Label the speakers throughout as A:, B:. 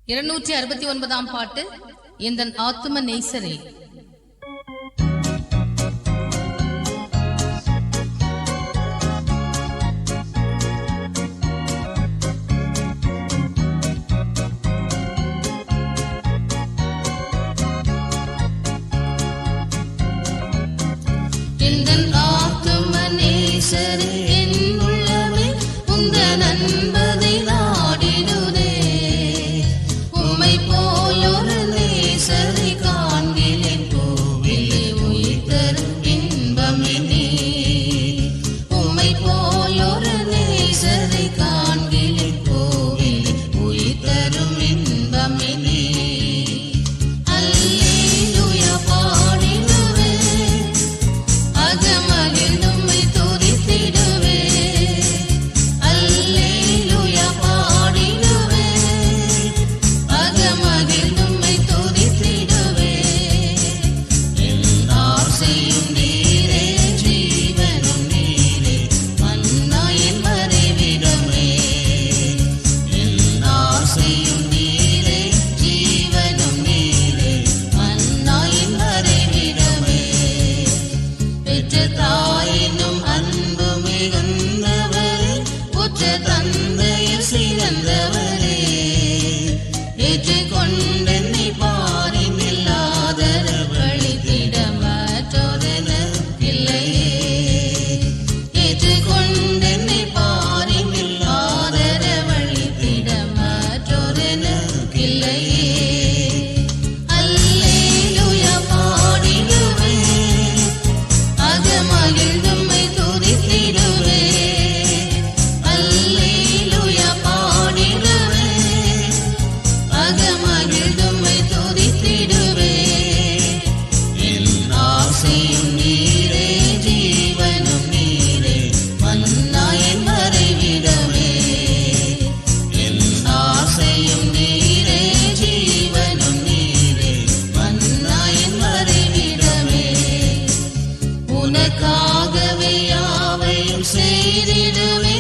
A: 269 பாட்டு. எந்தன் ஆத்தும நேசரே. எந்தன் ஆத்தும நேசரே, என் உள்ளமே உந்தன் அன்பதை நாடிடுதே. உம்மை போலொரு நேசரை காண்கிலேன் பூவிலே, உயிர் தரும் இன்பமினே. உம்மை போலொரு நேசரை காண்கிலேன் பூவிலே, உயிர் தரும் இன்பமினே. அல்லேலூயா பாடிடுவே, அகமகிழ்ந்து உம்மை துதித்திடுவே. அல்லேலூயா பாடிடுவே, அகமகிழ்ந்து உம்மை துதித்திடுவே. எல்லார் செய்யும் நீரே, ஜீவனும் நீரே, மன்னா என் மறைவிடமே. எல்லார் செய்யும் நீரே, ஜீவனும் நீரே, மன்னா என் மறைவிடமே. பெற்ற தாயினும் அன்பு மிகுந்தவரே, உற்ற தந்தையில் சிறந்தவரே. ஏற்றுக்கொண்டென்னை பாரினில் ஆதரவளித்திட மற்றொருவரில்லையே. ஏற்றுக்கொண்டென்னை பாரினில் ஆதரவளித்திட மற்றொருவரில்லையே. அல்லேலூயா பாடிடுவே, அகமகிழ்ந்து உம்மை துதித்திடுவே. அல்லேலூயா பாடிடுவே, அகமகிழ்ந்து உம்மை துதித்திடுவே. என் ஆசையும் நீரே, ஜீவனும் நீரே, மன்னா என் மறைவிடமே. என் ஆசையும் நீரே, ஜீவனும் நீரே, மன்னா என் மறைவிடமே. உனக்காகவே யாவையும் செய்திடுவே,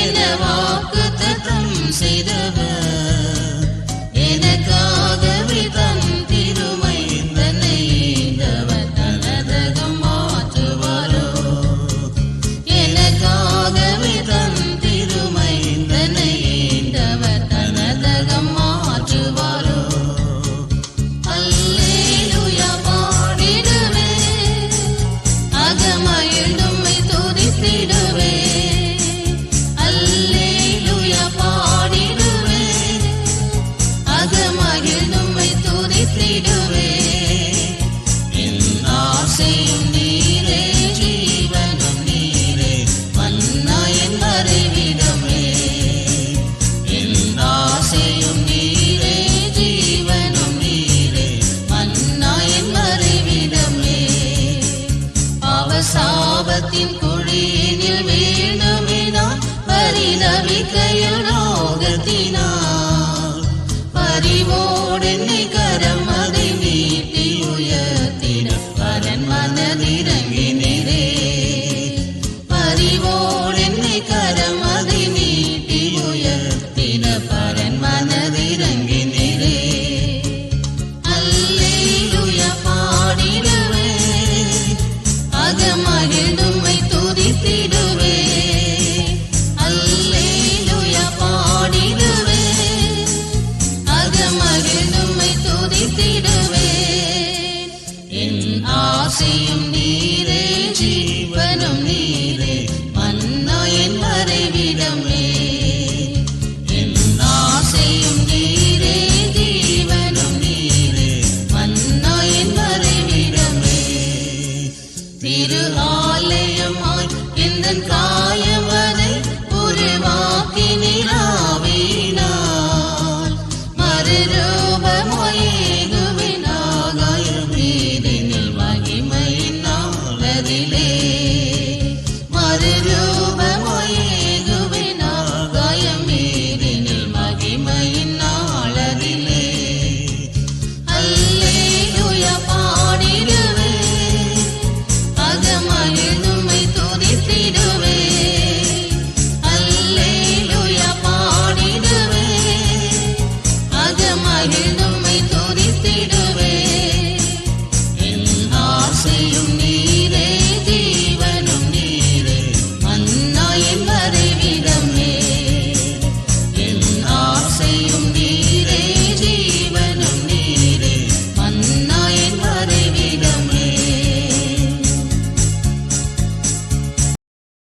A: என வாக்குத்தத்தம் செய்தவர். எனக்காகவே தன் திருமை தன்னை ஈந்தவர், தனதகம் மாற்றுவாரோ. எனக்காகவே தன் திருமை தன்னை ஈந்தவர், தனதகம் மாற்றுவாரோ. அல்லேலூயா பாடிடுவே, அகமகிழ்ந்து உம்மை துதித்திடுவே. அல்லேலூயா பாடிடுவே, அகமகிழ்ந்து உம்மை துதித்திடுவே. என் ஆசையும் நீரே, ஜீவனும் நீரே, மன்னா என் மறைவிடமே. என் ஆசையும் நீரே, ஜீவனும் நீரே, மன்னா என் மறைவிடமே. பாவசாபத்தின் குழியினில் வீணுமினான், பரிதவிக்கையில் ரோகத்தினார். பரிவோடென்னை கரம் அதை நீட்டி உயர்த்திட பரன் மனதிறங்கினரே. பரிவோடென்னை கரம் அதை நீட்டி உயர்த்திட பரன் மனதிறங்கினரே. அல்லேலூயா பாடிடுவே, அகமகிழ்ந்து உம்மை துதித்திடுவே. அல்லேலூயா பாடிடுவே, அகமகிழ்ந்து உம்மை துதித்திடுவே. என் ஆசையும் நீரே, ஜீவ